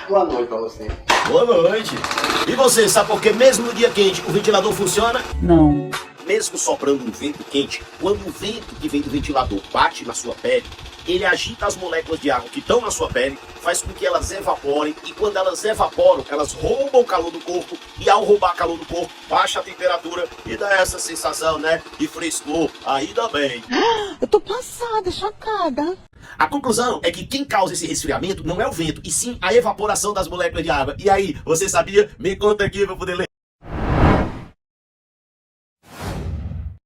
Boa noite pra você. Boa noite. E você, sabe por que mesmo no dia quente o ventilador funciona? Não. Mesmo soprando um vento quente, quando o vento que vem do ventilador bate na sua pele, ele agita as moléculas de água que estão na sua pele, faz com que elas evaporem, e quando elas evaporam, elas roubam o calor do corpo, e ao roubar calor do corpo, baixa a temperatura e dá essa sensação, né, de frescor, ainda bem. Eu tô passada, chocada. A conclusão é que quem causa esse resfriamento não é o vento, e sim a evaporação das moléculas de água. E aí, você sabia? Me conta aqui pra eu poder ler.